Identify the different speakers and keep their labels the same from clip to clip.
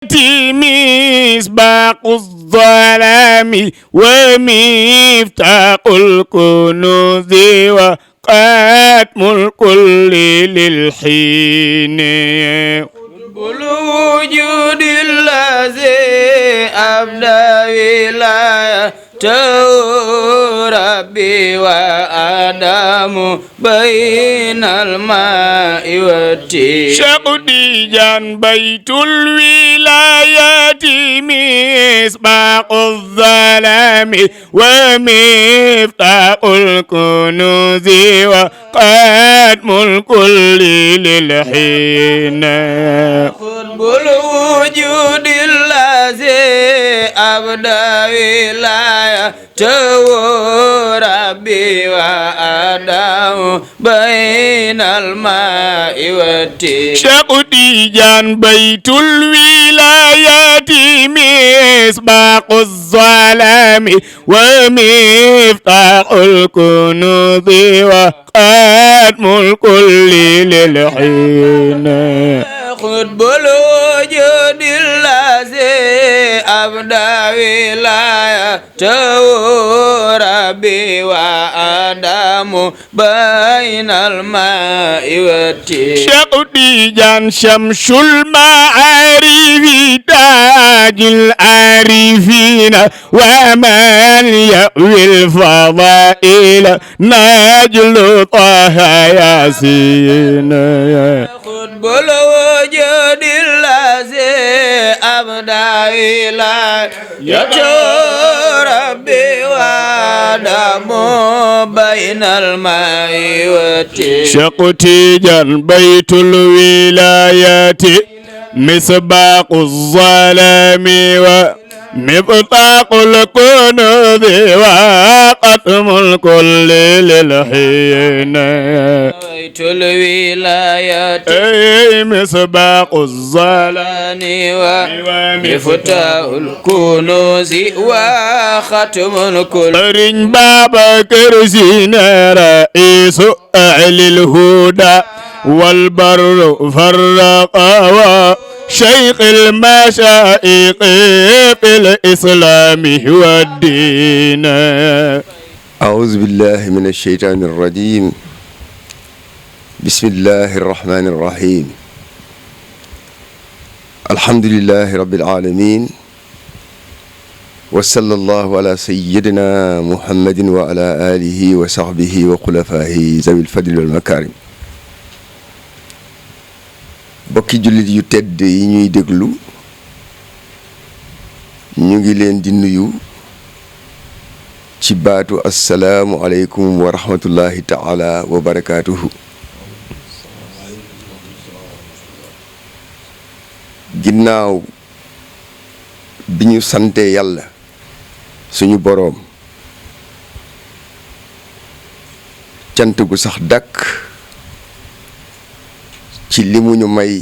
Speaker 1: مصباح الظلام ومفتاح الكنوز وختم الكل للحين
Speaker 2: الوجود الذي أبدى ولايته ربي وآدم بين الماء والتين
Speaker 1: شقديجا بيت الولايات مصباح الظلام ومفتاح الكنوز وختم الكل للحين
Speaker 2: قطب الوجود الذي أبدى ولايته ربي وآدم بين الماء والتين
Speaker 1: شقديجا بيت الولايات مصباح الظلام ومفتاح الكنوز وختم الكل للحين
Speaker 2: قطب الوجود الذي أبدى ولايته ربي وآدم بين الماء والتين
Speaker 1: شقديجا شمس المعارف تاج العارفين ومن يأوي الفضائل نجل طه ياسين
Speaker 2: قطب الوجود الذي أبدى ولايته ربي وآدم بين الماء والتين
Speaker 1: شقديجا بيت الولايات مصباح الظلام ومفتاح الكنوز وختم الكل للحين
Speaker 2: بيت الولايات
Speaker 1: مصباح الظلام
Speaker 2: ومفتاح الكنوز وختم الكل
Speaker 1: سرين بابكر سينا رئيس أهل الهدى والبر فرقا شيخ المشايخ في الإسلام والدين.
Speaker 3: أعوذ بالله من الشيطان الرجيم. بسم الله الرحمن الرحيم. الحمد لله رب العالمين وصلى الله على سيدنا محمد وعلى آله وصحبه وخلفائه ذوي الفضل والمكارم. bokki jullit yu tedd yi ñuy déglu ñu ngi leen di nuyu ci baatu assalaamu aleykum wa rahmatullahi taala wa barakaatuhu. ginnaaw bi ñu sante yàlla suñu boroom cant gu sax dàkk ci li mu ñu may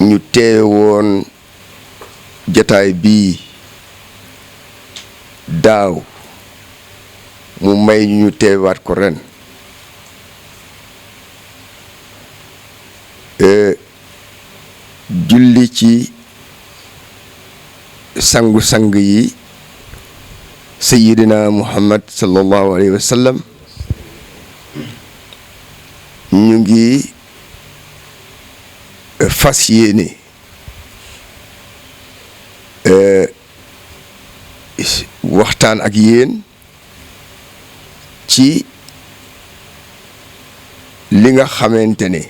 Speaker 3: ñu teewoon jataay bii daaw mu may ñu teewaat ko ren julli ci sangu-sang yi sayyidina Muhammad sallallahu alayhi wa sallam ñu ngi fas yéene waxtaan ak yéen ci li nga xamante ne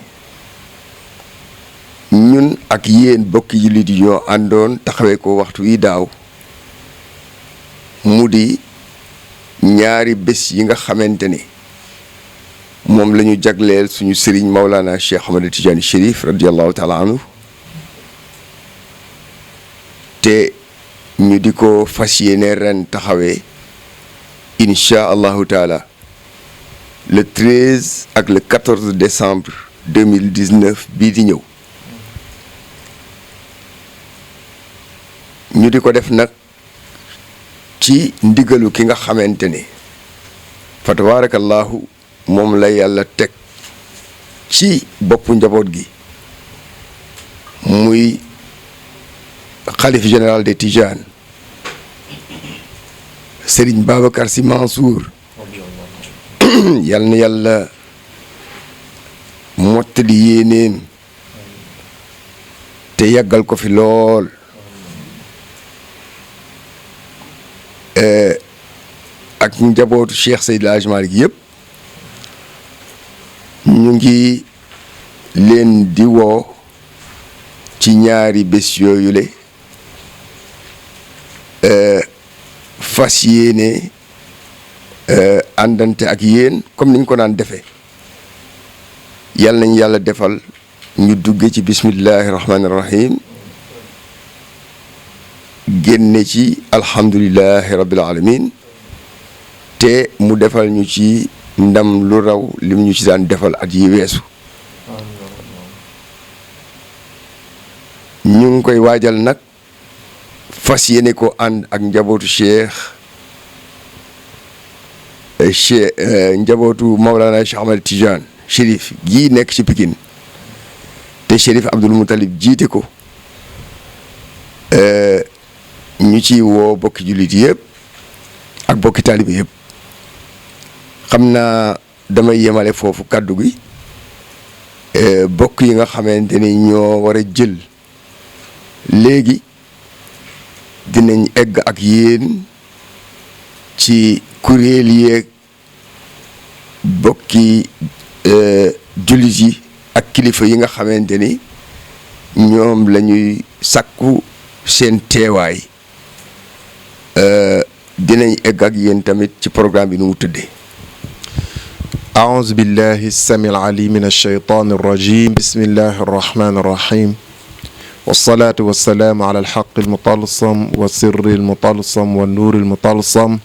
Speaker 3: ñun ak yéen bokki jullit yi ñoo àndoon taxawee ko waxtu wi daaw mu di ñaari bés yi nga xamante ne moom la ñu jagleel suñu sëriñ Maulana Cheikh Ahmad Tidiane Chérif radiyallahu taala anhu te ñu di ko fas yéene ren taxawee incha allahu taala le 13 ak le 14 décembre 2019 bii di ñëw ñu di ko def nag ci ndigalu ki nga xamante ne fa tabarakallahu moom la yàlla teg ci boppu njaboot gi muy xalif général des Tidianes Serigne Babacar Sy Mansour yal na yàlla mottali yéenéem te yàggal ko fi lool ak njabootu Cheikh Seydi El Hadji Malick yëpp ñu ngi leen di woo ci ñaari bés yooyule fas yéene àndante ak yéen comme niñ ko daan defee yal nañ yàlla defal ñu dugge ci bismillahi rahmaani rahim génne ci alhamdulillahi rabbil alamin te mu defal ñu ci ndam lu raw lim ñu ci daan defal at yi weesu ñu ngi koy waajal nag fas yéene ko ànd ak njabootu njabootu Mawlana Cheikh Ahmed Tidiane Chérif gii nekk ci Pikine te Chérif Abdoul Moutalib jiite ko ñu ci woo bokki jullit yëpp ak bokki taalibe yëpp xam naa damay yemale foofu kàddu gi bokk yi nga xamante ni ñoo war a jël léegi dinañ egg ak yéen ci kuréel yeeg bokki jullit yi ak kilifa yi nga xamante ni ñoom la ñuy sàkku seen teewaay dinañ egg ak yéen tamit ci programme bi nu mu tëddee.
Speaker 4: أعوذ بالله السميع العليم من الشيطان الرجيم بسم الله الرحمن الرحيم والصلاة والسلام على الحق المطلسم والسر المطلسم والنور المطلسم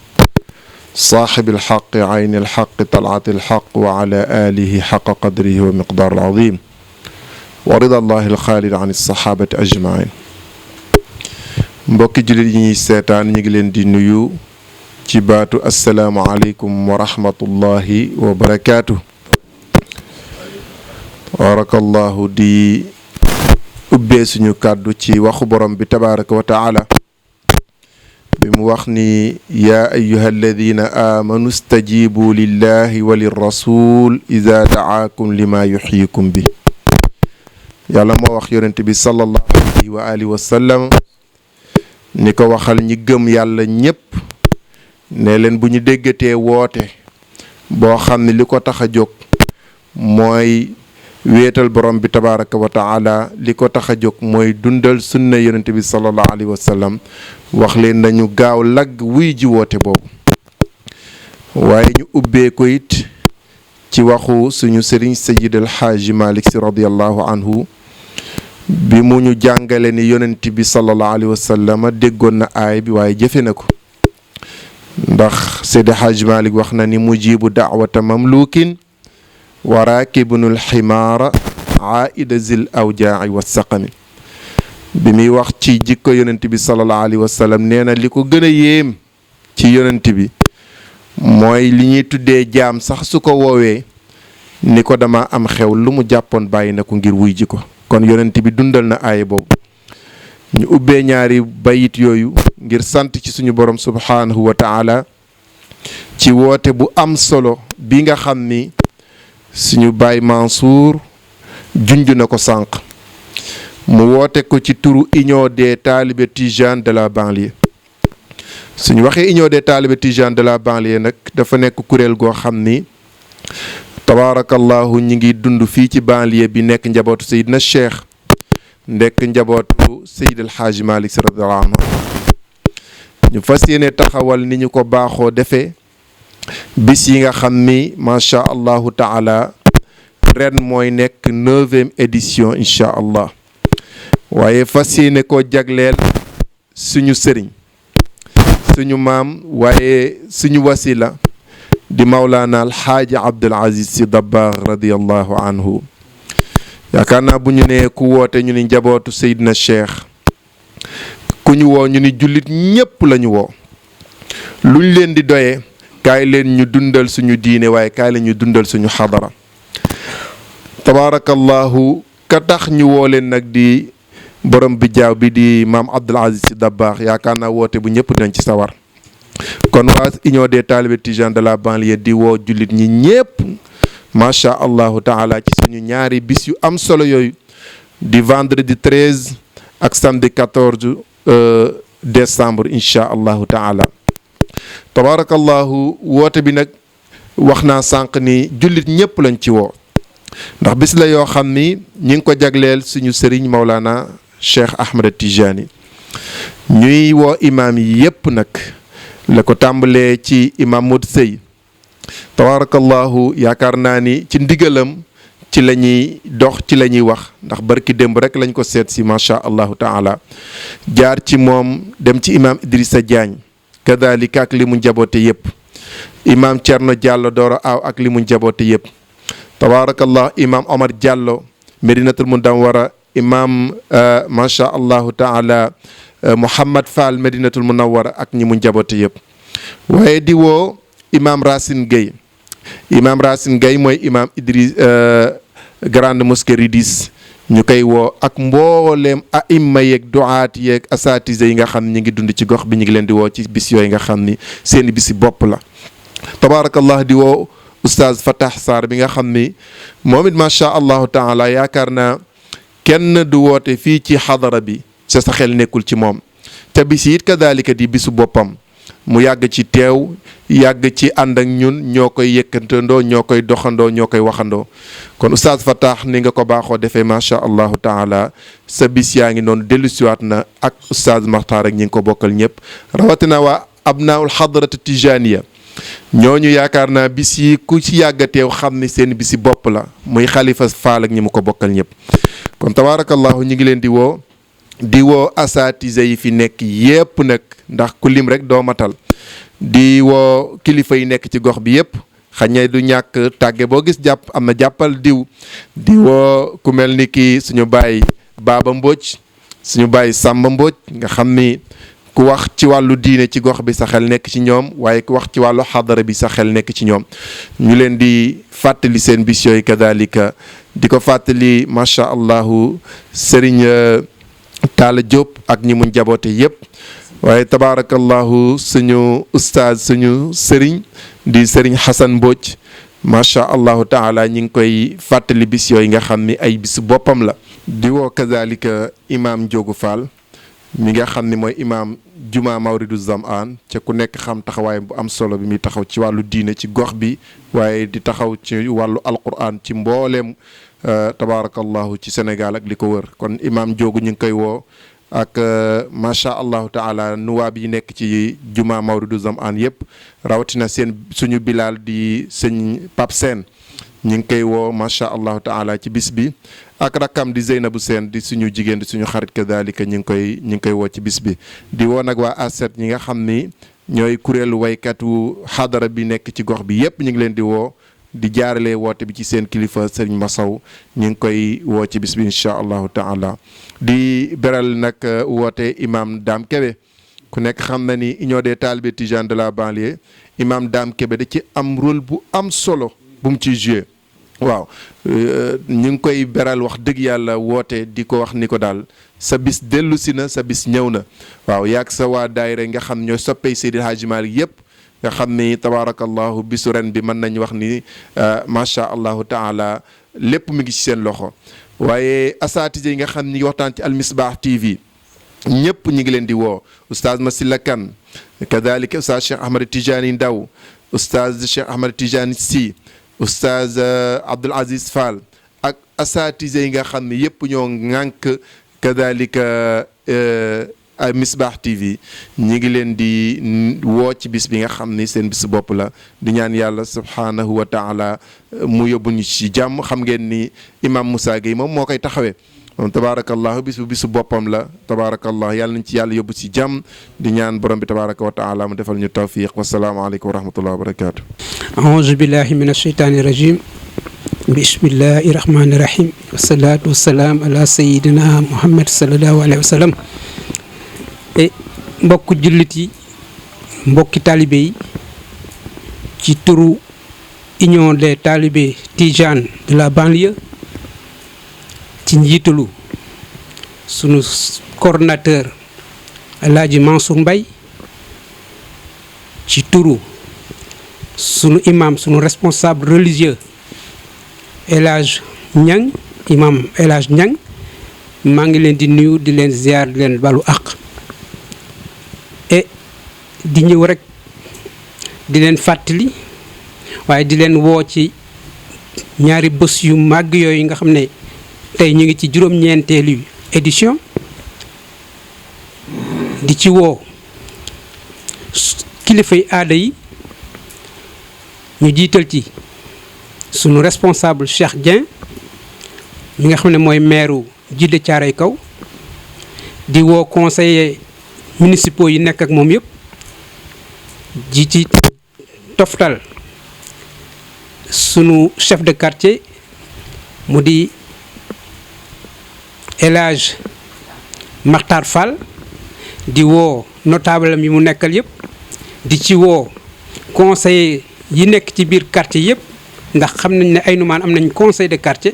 Speaker 4: صاحب الحق عين الحق طلعة الحق وعلى آله حق قدره ومقدار العظيم ورضا الله الخالد عن الصحابة أجمعين mbokki jullit yi ñuy seetaan ñu ngi leen di nuyu ci baatu assalaamu aleykum wa rahmatullahi wa barakaatu barakallahu di ubbee suñu kàddu ci waxu borom bi tabaraka wa taala bi mu wax ni yaa ayyuha alladina amanu stajibu lillahi wa lirrasul ida daakum lima yuxyikum bi yàlla moo wax yonent bi sallallahu alayhi wa alihi wa sallam ni ko waxal ñi gëm yàlla ñépp ne leen bu ñu déggatee woote boo xam ne li ko tax a jóg mooy wéetal borom bi tabaraka wa taala li ko tax a jóg mooy dundal sunna yonent bi sallallahu alayhi wa sallam wax leen nañu gaaw lagg wuy ji woote boobu waaye ñu ubbee ko it ci waxu suñu sëriñ Sayyid El Hadji Malick Sy radiyallahu anhu bi mu ñu jàngale ni yonent bi sallallahu alayhi wa sallam déggoon na aay bi waaye jëfe na ko ndax Seydi Hadji Malick wax na ni mujibu daawata mamlukin wa raakibunul ximaara aida zil awjaa'i wa saqami bi muy wax ci jikko yonent bi sallallahu alayhi wa sallam nee na li ko gën a yéem ci yonent bi mooy li ñuy tuddee jaam sax su ko woowee ni ko dama am xew lu mu jàppoon bàyyi na ko ngir wuy ji ko kon yonent bi dundal na aaya boobu ñu ubbee ñaari bayit yooyu ngir sant ci suñu borom subhaanahu wa taala ci woote bu am solo bi nga xam ni suñu baay Mansour junj na ko sànq mu woote ko ci turu union des talibés tijanes de la banlieue suñu waxee union des talibés tijanes de la banlieue nag dafa nekk kuréel goo xam ni tabaarakallahu ñi ngi dund fii ci banlieue bi nekk njabootu Seydina Cheikh ndekk njabootu Seydi El Hadji Malick Sy radiyallahu anhu ñu fas yéene taxawal ni ñu ko baaxoo defee bis yi nga xam ni macha allahu taala ren mooy nekk 9e édition incha allah waaye fas yéene koo jagleel suñu sëriñ suñu maam waaye suñu wasila di Mawlana Alxaaji Abdul Aziz Sy Dabakh radiyallahu anhu yaakaar naa bu ñu nee ku woote ñu ni njabootu Seydina Cheikh ku ñu woo ñu ni jullit ñépp lañu woo luñ leen di doyee kaay leen ñu dundal suñu diine waaye kaay leen ñu dundal suñu xadara tabaarakallahu ka tax ñu woo leen nag di borom bi jaaw bi di maam Abdoul Aziz Sy Dabakh yaakaar naa woote bu ñëpp dinañ ci sawar kon waa union des talibés tijanes de la banlieue di woo jullit ñi ñëpp macha allahu taala ci suñu ñaari bis yu am solo yooyu di vendredi 13 ak samedi 14 décembre incha allahu taala tabarakallahu woote bi nag wax naa sànq ni jullit ñëpp lañ ci woo ndax bis la yoo xam ni ñi ngi ko jagleel suñu sëriñ Maulana Cheikh Ahmed Tijani ñuy woo imaam yi yëpp nag la ko tàmbalee ci imam Modou Sey tabarakallahu yaakaar naa ni ci ndigalam ci la ñuy dox ci la ñuy wax ndax barki démb rek lañ ko seet si macha allahu taala jaar ci moom dem ci imam Idrissa Diagne kadalika ak li mu njaboote yëpp imam Thierno Diallo Doro Aw ak li mu njaboote yëpp tabarakallah imam Omar Diallo Medinatul Munawwara imam macha allahu taala Mouhamad Fall Medinatul Munawwara ak ñi mu njaboote yëpp waaye di woo imam Racine Gueye imam Racine Gueye mooy imam Idriss grande mosquée Ridis ñu koy woo ak mbooleem aimma yeeg duaat yeeg asatise yi nga xam ne ñu ngi dund ci gox bi ñu ngi leen di woo ci bis yooyu nga xam ni seeni bisi bopp la tabarakallah di woo oustaz Fatah Sarr bi nga xam ni moom it macha allahu taala yaakaar naa kenn du woote fii ci xadara bi sa xel nekkul ci moom te bis it kadalika di bisu boppam mu yàgg ci teew yàgg ci ànd ak ñun ñoo koy yëkkantandoo ñoo koy doxandoo ñoo koy waxandoo kon oustaz Fatah ni nga ko baaxoo defee macha allahu taala sa bis yaa ngi noonu dellusiwaat na ak oustaz Makhtar ak ñi ngi ko bokkal ñëpp rawatina waa abnaul xadratu tijaniya ñooñu yaakaar naa bis yi ku ci yàgg a teew xam ni seen bisi bopp la muy xalifa Faal ak ñi mu ko bokkal ñëpp kon tabarakallahu ñu ngi leen di woo asatise yi fi nekk yépp nag ndax ku lim rek doo matal di woo kilifa yi nekk ci gox bi yépp xañe du ñàkk tàgge boo gis jàpp am na jàppal diw di woo ku mel ni ki suñu baay Baaba Mbodj suñu baay Samba Mbodj nga xam ni ku wax ci wàllu diine ci gox bi sa xel nekk ci ñoom waaye ku wax ci wàllu xadara bi sa xel nekk ci ñoom ñu leen di fàttali seen bis yooyu kadalika di ko fàttali macha allahu Serigne Talla Diop ak ñi mu njaboote yépp waaye tabaarakallahu suñu ustaaz suñu sëriñ di sëriñ Xasan Mbodj macha allahu taala ñi ngi koy fàttali bis yooyu nga xam ni ay bis boppam la di woo kazalika imam Ndiogu Fall mi nga xam ni mooy imam juma Mawridu Zamaan ca ku nekk xam taxawaay bu am solo bi muy taxaw ci wàllu diine ci gox bi waaye di taxaw ci wàllu alquran ci mbooleem tabaarakallahu ci Sénégal ak li ko wër kon imam Ndiogu ñu ngi koy woo ak macha allahu taala nuwaab yi nekk ci juma Mawridu Zamaan yëpp rawatina seen suñu bilaal di sëñ Pape Sène ñu ngi koy woo macha allahu taala ci bis bi ak rakkam di Zeynabu Sène di suñu jigéen di suñu xarit kadalika ñu ngi koy woo ci bis bi di woo nag waa A7 ñi nga xam ni ñooy kuréelu waykatu xadara bi nekk ci gox bi yëpp ñu ngi leen di woo di jaarale woote bi ci seen kilifa Serigne Massaw ñu ngi koy woo ci bis bi incha allahu taala di beral nag woote imam Dame Kébé ku nekk xam na ni union des talibés tijanes de la banlieue imam Dame Kébé da ci am rôle bu am solo bu mu ciy joué waaw ñu ngi koy beral wax dëgg yàlla woote di ko wax ni ko daal sa bis dellu si na sa bis ñëw na waaw yaag sa waa daayira nga xam ñooy soppey Seydil Hadji Malick yëpp nga xam ni tabaarakallahu bisu ren bi mën nañ wax ni macha allahu taala lépp mi ngi ci seen loxo waaye asatise yi nga xam ñi ngi waxtaan ci Al-Misbah TV ñëpp ñi ngi leen di woo oustaz Masila Kane kadalika oustaz Cheikh Ahmed Tijani Ndaw oustaz Cheikh Ahmed Tijani Sy oustaz Abdoul Aziz Fall ak asatise yi nga xam ne yëpp ñoo ŋànk kadalika Misbah TV ñi ngi leen di woo ci bis bi nga xam ni seen bis bopp la di ñaan yàlla subhanahu wa taala mu yóbbu ñu ci jàmm xam ngeen ni imam Moussa Gueye moom moo koy taxawee moom tabaarakallahu bis bu bisu boppam la tabaarakallah yàlla nañ ci yàlla yóbbu ci jàmm di ñaan borom bi tabaaraka wa taala mu defal ñu tawfiq wasalaamaaleykum wa rahmatullahi wa barakatu
Speaker 5: aouzu billahi min asheytaani rajim bismillahi rahmani rahim wasalaatu wasalaam ala sayidina muhammad salallahu alayhi wa sallam mbokk jullit yi mbokki taalibe yi ci turu union des talibés tijanes de la banlieue ci njiitalu sunu coordonnateur El Hadji Mansour Mbaye, ci turu sunu imam sunu responsable religieux El Hadj Niang imam El Hadj Niang maa ngi leen di nuyu di leen ziar di leen balu àq et di ñëw rek di leen fàttali waaye di leen woo ci ñaari bés yu màgg yooyu nga xam ne tey ñu ngi ci juróom-ñeenteelu édition di ci woo kilifay aada yi ñu jiital ci sunu responsable Cheikh Dieng mi nga xam ne mooy maire Djiddah Thiaroye Kaw di woo conseillers municipaux yi nekk ak moom yëpp ji ci toftal sunu chef de quartier mu di El Hadj Makhtar Fall di woo notable am yi mu nekkal yëpp di ci woo conseillers yi nekk ci biir quartier yëpp ndax xam nañ ne Aïnoumane am nañ conseil de quartier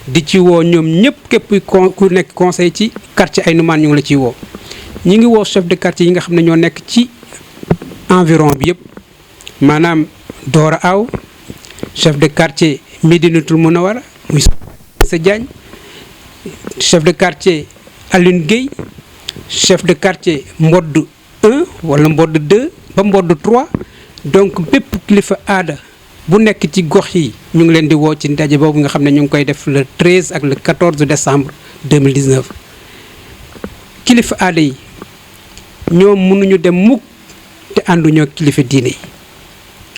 Speaker 5: di ci woo ñoom ñëpp képp ku nekk conseil ci quartier Aïnoumane ñu ngi la ciy woo. ñi ngi woo chef de quartier yi nga xam ne ñoo nekk ci environ bi yëpp maanaam Dora Aw chef de quartier Médinatoul Mounawara muy sa Diagne chef de quartier Alioune Guèye chef de quartier Mbodd 1 wala Mbodd 2 ba Mbodd 3 donc bépp kilifa aada bu nekk ci gox yi ñu ngi leen di woo ci ndaje boobu nga xam ne ñu ngi koy def le 13 ak le 14 décembre 2019 kilifa aada yi ñoom mënuñu dem mukk te ànduñoo kilifa diine yi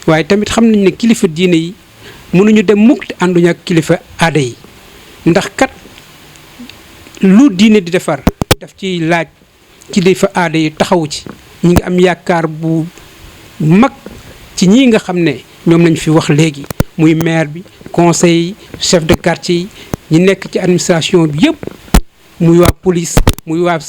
Speaker 5: waaye tamit xam nañ ne kilifa diine yi mënuñu dem mukk te ànduñoo ak kilifa aada yi ndax kat lu diine di defar daf ci laaj kilifa aada yi taxawu ci ñi ngi am yaakaar bu mag ci ñii nga xam ne ñoom lañ fi wax léegi muy maire bi conseil yi chef de quartier yi ñi nekk ci administration bi yëpp muy waa police muy waa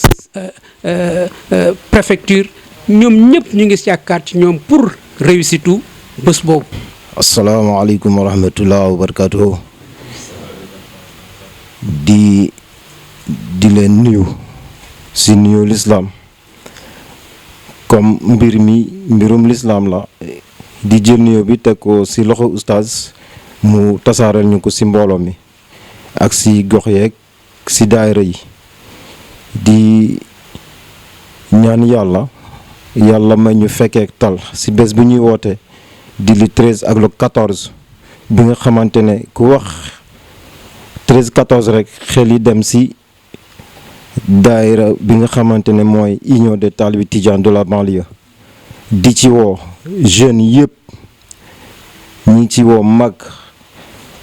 Speaker 5: préfecture ñoom ñëpp ñu ngi yaakaar ci ñoom pour réussitu bés boobu.
Speaker 6: asalaamaaleykum wa rahmatulah wa barakaatuhu. di leen nuyu si nuyu lislaam comme mbirum lislaam la di jël nuyoo bi teg ko si loxo oustaz mu tasaareel ñu ko si mbooloo mi ak si gox yeeg si daayira yi di ñaan yàlla may ñu fekkee tal si bés bu ñuy woote di li 13 ak le 14 bi nga xamante ne ku wax 13 14 rek xel yi dem si daayira bi nga xamante ne mooy union des talibé tidiane de la banlieue di ci woo jeunes yëpp ñi ci woo mag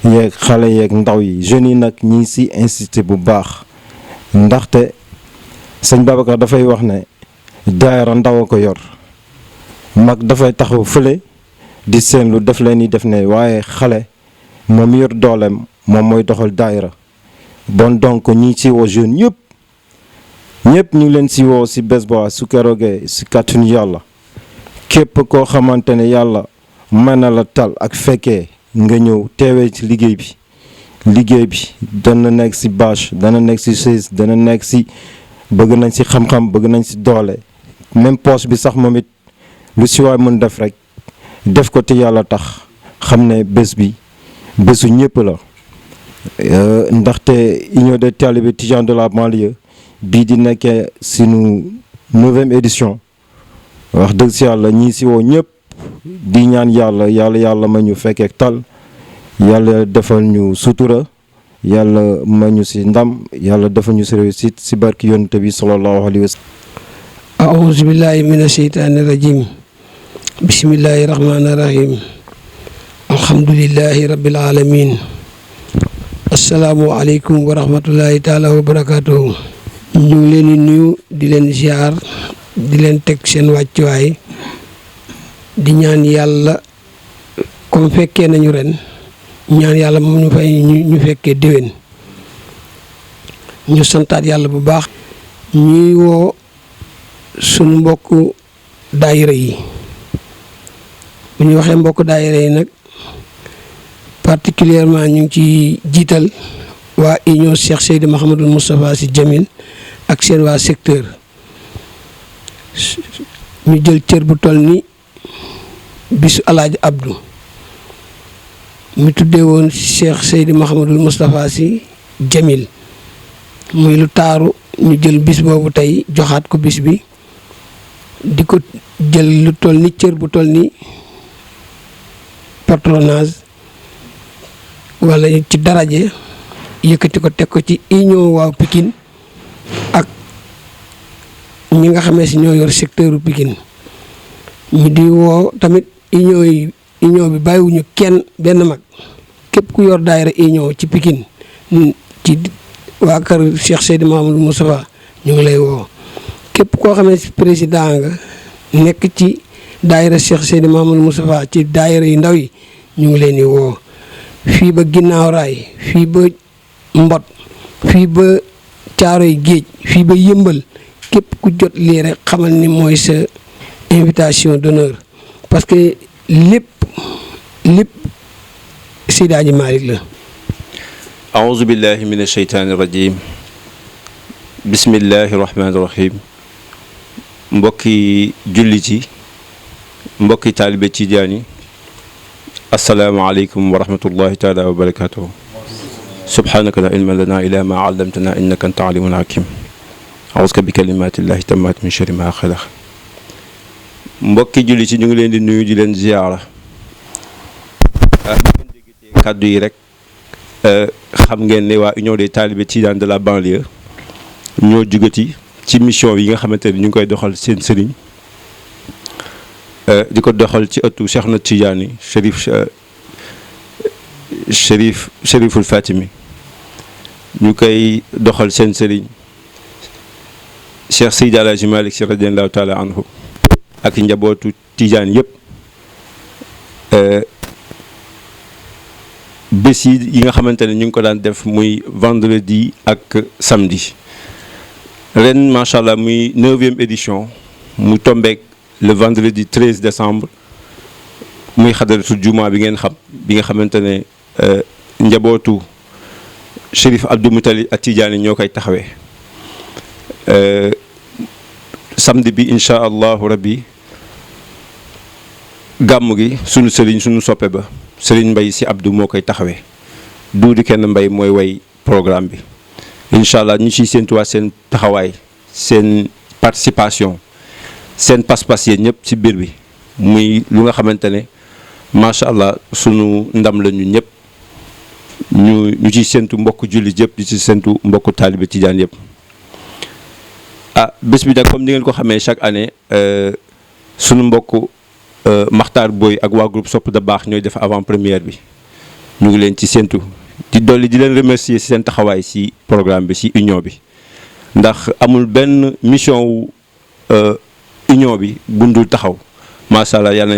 Speaker 6: yeeg xale yeeg ndaw yi jeunes yi nag ñi si insisté bu baax ndaxte sëñ Babacar dafay wax ne daayira ndaw a ko yor mag dafay taxaw fële di seen lu def leen ni def ne waaye xale moom yor dooleem moom mooy doxal daayira bon donc ñi ci woo jeunes ñëpp ñu ngi leen si woo si bés ba su keroogee si kàttanu yàlla képp koo xamante ne yàlla mën na la tal ak fekkee nga ñëw teewee ci liggéey bi dana nekk si bâche dana nekk si chaise dana nekk si bëgg nañ si xam-xam bëgg nañ si doole même poche bi sax moom it lu si waay mën def rek def ko te yàlla tax xam ne bés bi bésu ñëpp la ndaxte union des talibés tidianes de la banlieue bii di nekkee sunu 9e édition wax dëgg si yàlla ñii si woo ñëpp di ñaan yàlla ma ñu fekkee tal yàlla defal ñu sutura yàlla ma ñu si ndam yàlla defal ñu si réussite si barki yonent bi sallallahu alayhi wa sallam.
Speaker 7: a'uuzu billahi mina sheytaani rajim bismillahi rahmaani rahim alhamdulillahi rabbil alamin assalaamu aleykum wa rahmatullahi taala wa barakatuhu. ñu ngi leen di nuyu di leen ziar di leen teg seen wàccuwaay di ñaan yàlla comme fekkee nañu ren ñaan yàlla moom ñu fay ñu fekkee déwén ñu santaat yàlla bu baax. ñuy woo sunu mbokk daayira yi bu ñu waxee mbokk daayira yi nag particulièrement ñu ngi ci jiital waa union Cheikh Seydi Mouhamadul Moustapha Sy Jamil ak seen waa secteur ñu jël cër bu toll ni bisu Alaaji Abdou mi tuddee woon Cheikh Seydi Mouhamadul Moustapha Sy Jamil muy lu taaru ñu jël bis boobu tey joxaat ko bis bi di ko jël lu toll ni cër bu toll ni patronage wala ci daraje yëkkati ko teg ko ci union waaw Pikine ak ñi nga xamee si ñoo yor secteur Pikine ñu di woo tamit union bi bàyyiwuñu kenn benn mag képp ku yor daayira union ci Pikine ci waa kër Cheikh Seydi Mouhamadou Moustapha ñu ngi lay woo képp koo xamee si président nga nekk ci daayira Cheikh Seydi Mouhamadou Moustapha ci daayira yu ndaw yi ñu ngi leen di woo fii ba ginnaaw raay fii ba mbot fii ba caaroy géej fii ba yëmbal képp ku jot lii rek xamal ni mooy sa invitation d'honneur parce que lépp Seydi Hadji Malick la.
Speaker 8: aouzu billahi min asheytaani rajim bismillahi rahmaani rahim mbokki jullit yi mbokki taalibe Tijaan yi asalaamaaleykum wa rahmatullahi taala wa barakatuhu subhanaka la ilma lana ila ma allamtana innaka anta alimul hakim awuska bi kalimatillahi tammaat min sharri ma xalaq mbokki jullit yi ñu ngi leen di nuyu di leen ziyaara kàddu yi rek xam ngeen ne waa union des talibés Tidianes de la banlieue ñoo jugati ci mission yi nga xamante ne ñu ngi koy doxal seen sëriñ di ko doxal ci ëttu Cheikh na Tidiane Chériful Fatimi ñu koy doxal seen sëriñ Cheikh Seydi El Hadji Malick Sy radiyallahu taala anhu ak njabootu Tidiane yëpp bés yi nga xamante ne ñu ngi ko daan def muy vendredi ak samedi ren macha allah muy 9e édition mu tombeek le vendredi 13 décembre muy xadaratul juma bi ngeen xam bi nga xamante ne njabootu Chérif Abdou Moutalib ak Tidiane ñoo koy taxawee samedi bi incha allahu rabbi gàmm gi sunu sëriñ sunu soppe ba Sëriñ Mbay si Abdou moo koy taxawee duudi kenn mbay mooy way programme bi incha allah ñu ciy séentuwaat seen taxawaay seen participation seen pas-pas yéen ñëpp ci biir bi muy lu nga xamante ne macha allah sunu ndam la ñu ñëpp ñu ciy séentu mbokk jullit yëpp di ci séentu mbokku taalibe Tijaan yëpp. Bés bi nag comme ni ngeen ko xamee chaque année sunu mbokk Makhtar Boy ak waa groupe Sopp da baax ñooy def avant première bi ñu ngi leen ci séentu di dolli di leen remercier ci seen taxawaay ci programme bi ci union bi ndax amul benn mission wu union bi bundul taxaw macha allah yal na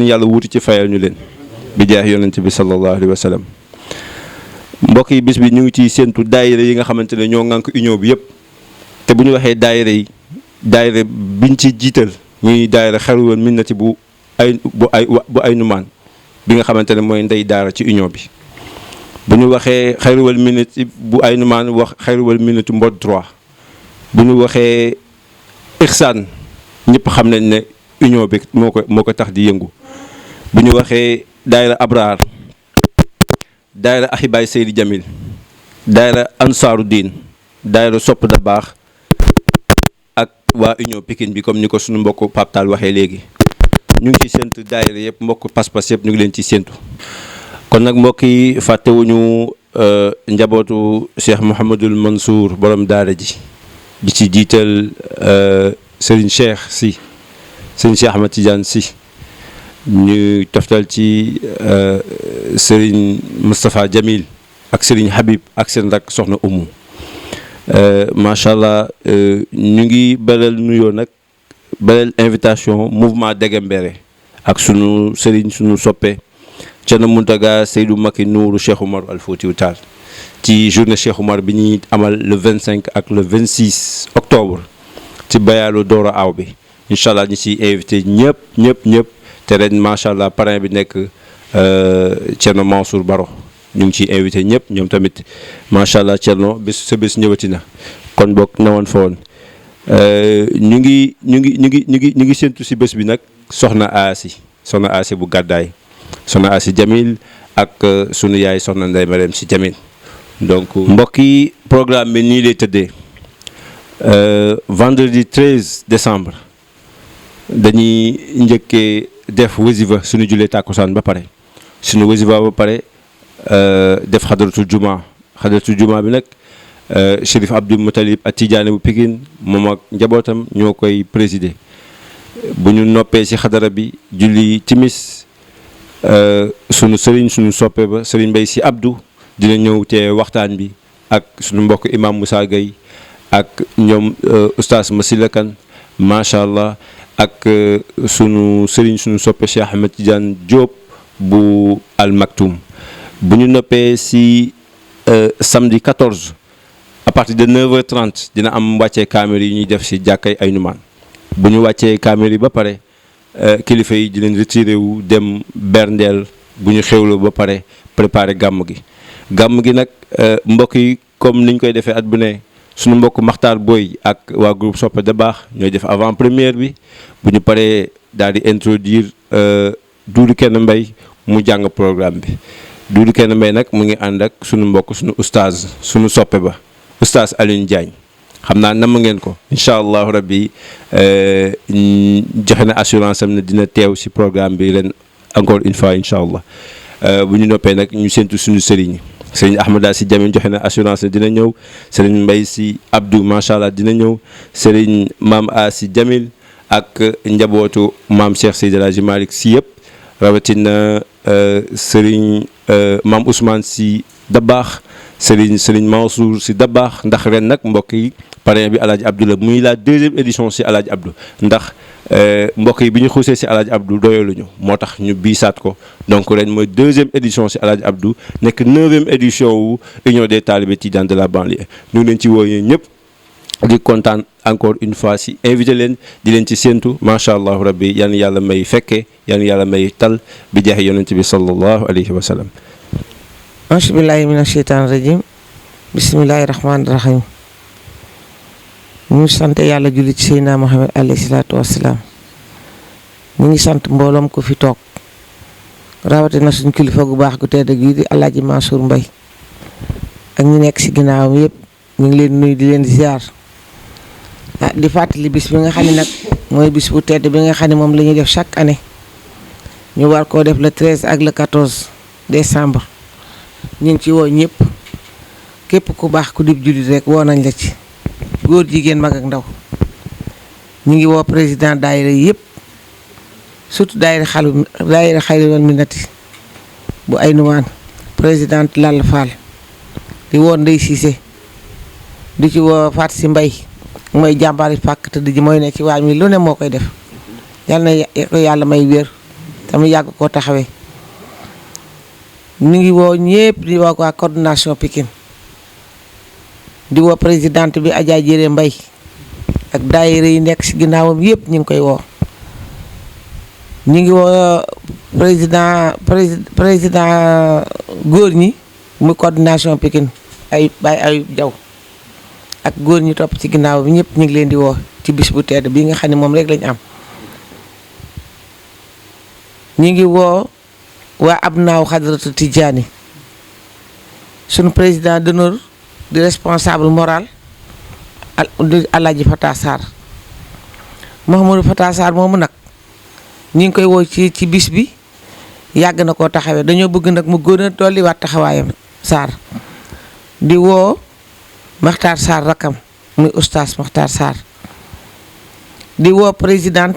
Speaker 8: yàlla wuuti ci fayal ñu leen bi jaax yonent bi sallallahu alayhi wa sallam mbokk yi bis bi ñu ngi ciy séentu daayira yi nga xamante ne ñoo ŋànk union bi yëpp te bu ñu waxee daayira yi daayira biñ ci jiital muy daayira Xelwel Minnati bu ay numaan bi nga xamante ne mooy ndey daara ci union bi bu ñu waxee Xelwel Minnati bu ay numaan wax Xelwel Minnati Mbod 3 bu ñu waxee Ixsaan ñëpp xam nañ ne union bi moo ko tax di yëngu bu ñu waxee daayira Abraar daayira Ahibaay Seydi Jamil daayira Ansaaru Diin daayira Sopp da baax ak waa union Pikine bi comme ni ko suñu mbokk Pape Tall waxee léegi ñu ngi ci séntu daayira yëpp mbokk pas-pas yëpp ñu ngi leen ci séntu kon nag mbokk yi fàttewuñu njabootu Cheikh Mouhamadul Mansour borom daara ji di ci jiital Serigne Cheikh si Serigne Cheikh Ahmad Tidiane si ñu toftal ci Serigne Moustapha Jamil ak Serigne Habib ak seen rak soxna Umu macha allah ñu ngi beral nuyoo nag beral invitation mouvement Degembere ak sunu Serigne sunu soppe Thierno Mountaga Seydou Maki Nourou Cheikh Oumar Al Foutiyou Tall ci journée Cheikh Oumar bi ñuy amal le 25 ak le 26 octobre ci bayaalu Doro Aw bi incha allah ñu ciy invité ñëpp te ren macha allah parrain bi nekk Thierno Mansour Baro ñu ngi ciy invité ñëpp ñoom tamit macha allah Thierno bés sa bés ñëwati na kon boog nawoon fa woon ñu ngi séntu si bés bi nag soxna Asi bu gàddaay soxna Asi Jamil ak sunu yaay soxna Ndeye Mariam si Jamil donc mbokk yi programme bi nii lay tëddee vendredi 13 décembre dañuy njëkkee def wasifa suñu julee tàkkusaan ba pare suñu wasifa ba pare def xadaratul juma bi nag Chérif Abdou Moutalib ak Tidiane bu Pikine moom ak njabootam ñoo koy présider bu ñu noppee ci xadara bi julli timis sunu sëriñ sunu soppe ba sëriñ Mbay si Abdou dina ñëw te waxtaan bi ak sunu mbokk imam Moussa Gueye ak ñoom oustaz Masila Kane macha allah ak sunu sëriñ sunu soppe Cheikh Ahmed Tidiane Diop bu Al Maktoum bu ñu noppee ci samedi 14 à partir de 9h30 dina am wàccee kaamir yi ñuy def ci jàkkay ay numaan bu ñu wàccee kaamir yi ba pare kilifa yi di leen retiré wu dem berndeel bu ñu xewloo ba pare préparer gàmm gi nag mbokk yi comme niñ koy defee at bu ne suñu mbokk Makhtar Boy ak waa groupe Soppe da baax ñooy def avant première bi bu ñu paree daal di introduire Doudou Kenn Mbay mu jàng programme bi Doudou Kenn Mbay nag mu ngi ànd ak suñu mbokk suñu oustaz suñu soppe ba oustaz Alioune Diagne xam naa nam ngeen ko incha allahu rabbi joxe na assurance am ne dina teew ci programme bi ren encore une fois incha allah bu ñu noppee nag ñu séntu suñu sëriñ Ahmada si Jamil joxe na assurance ne dina ñëw sëriñ Mbay si Abdou macha allah dina ñëw sëriñ maam A si Jamil ak njabootu maam Cheikh Seydi El Hadji Malick si yëpp rawatina sëriñ maam Ousmane si Dabaax sëriñ Mansour si Dabaax ndax ren nag mbokk yi parrain bi Alaaji Abdou la muy la 2e édition si Alaaji Abdou ndax mbokk yi bi ñu xuusee si Alaaji Abdou doyaluñu moo tax ñu biisaat ko donc ren mooy 2e édition si Alaaji Abdou nekk 9e édition wu Union des talibés tidianes de la banlieue ñu ngi leen ci wooyee ñëpp di kontaan encore une fois si invité leen di leen ci séentu macha allah rabbi yal na yàlla may fekkee yal na yàlla may tal bi jeexe yonent bi sallallahu alayhi wa sallam.
Speaker 9: auzu billaahi mina sheytaani rajiim bismillaahi rahmaani rahiim ñu ngi sant yàlla julli ci Seydina Muhammad alayhi salaatu wassalaam ñu ngi sant mbooloom ko fi toog rawatina suñ kilifa gu baax gu tedd gi di Alaaji Mansour Mbay ak ñi nekk ci ginnaawam yëpp ñu ngi leen nuyu di leen ziar di fàttali bis bi nga xam ne nag mooy bis bu tedd bi nga xam ne moom la ñuy def chaque année ñu war koo def le 13 ak le 14 décembre ñu ngi ci woo ñëpp képp ku baax ku dib jullit rek woo nañ la ci góor jigéen mag ak ndaw ñu ngi woo président daayira yëpp surtout daayira Xayrul Minnati bu ay numaan présidente Lalla Fall di woo Ndey Cissé di ci woo Faat Si Mbay mooy jàmbaari fàkk tëdd ji mooy ne ci waañ mi lu ne moo koy def yal na ko yàlla may wér tamit yàgg koo taxawee ñu ngi woo ñëpp di woo waa coordination Pikine di woo présidente bi Adja Jéré Mbay ak daayira yi nekk ci ginnaawam yëpp ñu ngi koy woo ñu ngi woo président góor ñi muy coordination Pikine ay Baye Ayub Jaw ak góor ñi topp ci ginnaaw bi ñëpp ñu ngi leen di woo ci bis bu tedd bii nga xam ne moom rek lañu am ñu ngi woo waa Abnaaw Xadratu Tijaani sunu président d'honneur di responsable moral Alaaji Fata Sarr Mouhamadou Fata Sarr moomu nag ñu ngi koy woo ci bis bi yàgg na koo taxawee dañoo bëgg nag mu gën a dolliwaat taxawaayam Sarr di woo Makhtar Sarr rakam muy oustaz Makhtar Sarr di woo président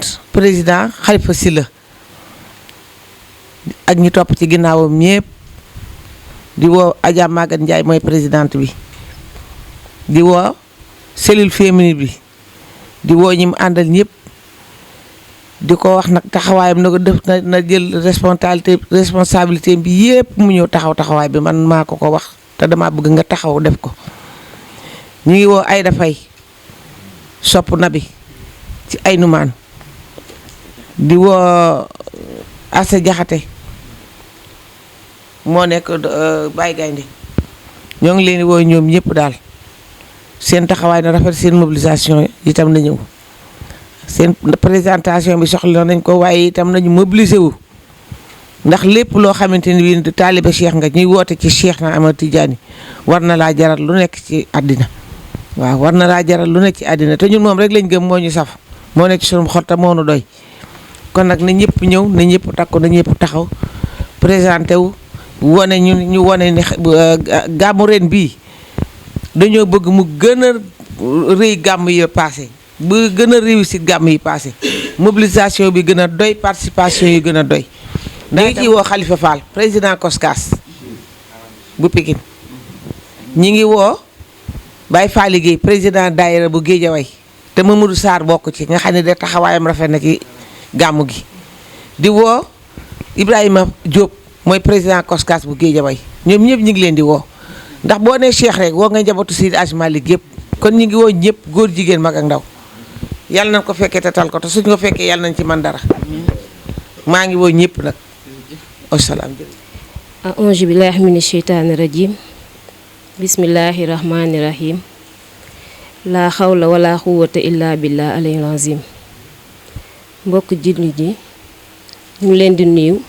Speaker 9: Khalifa Silla ak ñi topp ci ginnaawam ñépp di woo Adja Maguette Ndiaye mooy présidente bi di woo cellule féminine bi di woo ñi mu àndal ñëpp di ko wax nag taxawaayam na ko def na jël responsabilité bi yépp mu ñëw taxawaay bi man maa ko wax te dama bëgg nga taxaw def ko ñu ngi woo Ayda Fay sopp na bi ci ay numaan di woo Assa Jaxate moo nekk Baye Gaynde ñoo ngi leen di woo ñoom ñëpp daal seen taxawaay na rafet, seen mobilisation itam na ñëw. seen présentation bi soxla nañ ko waaye itam nañu mobiliser wu ndax lépp loo xamante ni bii taalibe Cheikh nga ñuy woote ci Cheikh na Ahmad Tidiane war na laa jaral lu nekk ci àddina. waaw war na laa jaral lu nekk ci àddina te ñun moom rek lañ gëm moo ñu saf moo nekk ci sunu xol te moo nu doy kon nag na ñëpp ñëw na ñëpp takku na ñëpp taxaw présenté wu wane ñu wane ni gàmmu ren bii dañoo bëgg mu gën a rëy gàmm yi passé bu gën a réussir gàmm yi passé mobilisation bi gën a doy, participation yi gën a doy. ñu ngi ciy woo Khalifa Fall président COSCAS bu Pikine ñi ngi woo Baye Fall Guèye président daayira bu Guédiawaye te Mamadou Sarr bokk ci nga xam ne de taxawaayam rafet na ci gàmmu gi di woo Ibrahima Diop mooy président COSCAS bu Guédiawaye ñoom ñëpp ñu ngi leen di woo ndax boo nee Cheikh rek woo nga njabootu Seydi Hadji Malick yëpp kon ñu ngi woo ñëpp góor jigéen mag ak ndaw yàlla nañ ko fekkee te tal ko te suñ ko fekkee yàlla nañ ci man dara maa ngi woo ñëpp nag wasalaam.
Speaker 10: a'uuzu billaahi mina sheytaani rajiim bismillaahi rahmaani rahiim laa xawla wala quwwata illaa billaahi aliyyil aziim. mbokk jullit yi ñu ngi leen di nuyu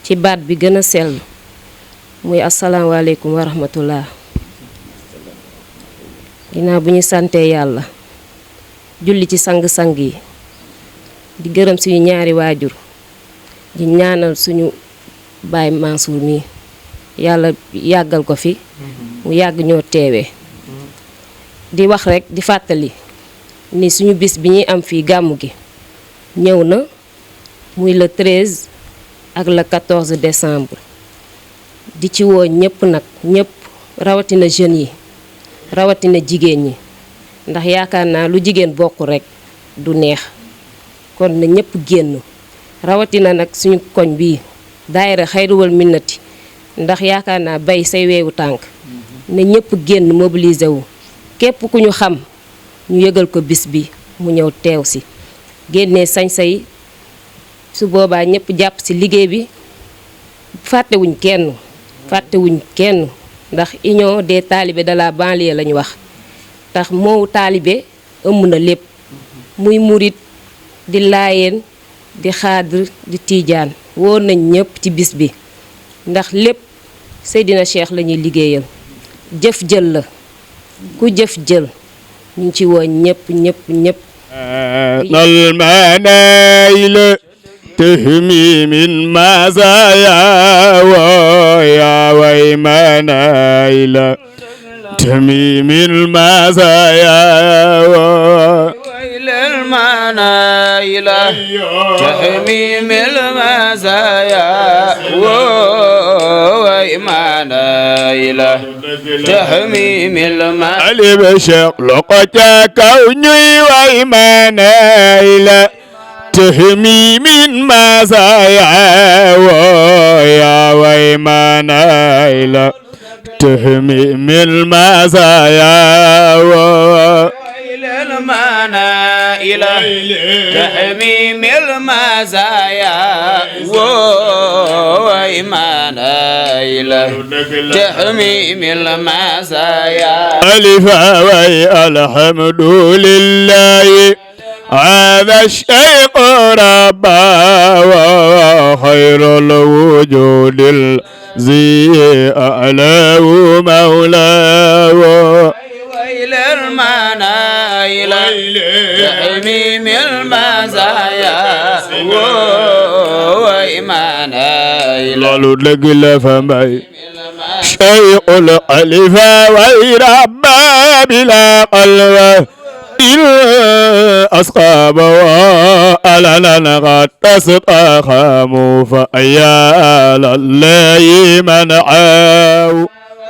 Speaker 10: ci baat bi gën a sell muy asalaamaaleykum wa rahmatullah. ginnaaw bu ñu santee yàlla julli ci sang-sang yi di gërëm suñu ñaari waajur di ñaanal suñu baay Mansour mi yàlla yàggal ko fi mu yàgg ñoo teewee di wax rekk di fàttali ni suñu bis bi ñuy am fii gàmmu gi ñëw na muy le 13 ak le 14 décembre di ci woo ñëpp nag ñëpp rawatina jeunes yi rawatina jigéen ñi ndax yaakaar naa lu jigéen bokk rekk du neex kon na ñëpp génn rawatina nag suñu koñ bii daayira Xayruwal Minnati ndax yaakaar naa bay say weewu tànk na ñëpp génn mobiliser wu képp ku ñu xam ñu yëgal ko bis bi mu ñëw teew si génnee sañ-say su boobaa ñëpp jàpp si liggéey bi fàttewuñ kenn ndax union des talibés de la banlieue lañu wax tax moowu taalibe ëmb na lépp muy murit di laayeen di xaadir di tiijaan woo nañ ñëpp ci bis bi ndax lépp Seydina Cheikh la ñuy liggéeyal jëf jël la ku jëf jël ñu ngi ci woo ñëpp
Speaker 1: المنايل تهمي من مزايا ويا ويمنايل تهمي من المزايا
Speaker 2: ويل المنايل تهمي من المزايا ويمنايل تهمي من المزايا
Speaker 1: علي بشق لقتك وني ويمنايل تهمي من مزايا ويا ويمنايل تهمي من المزايا
Speaker 2: ويل المنايل تهمي من المزايا ويمنايل تهمي من المزايا
Speaker 1: ألف وي الحمد لله هذا الشيخ ربا وخير الوجود الذي أعلاه مولاه
Speaker 2: ويل المنايل تحميم المزايا ويمنايل
Speaker 1: لالو لقل فمي شيخ الألف ويربى بلا قلب الأصحاب وألنا قد تستقاموا فأيا لله من عاو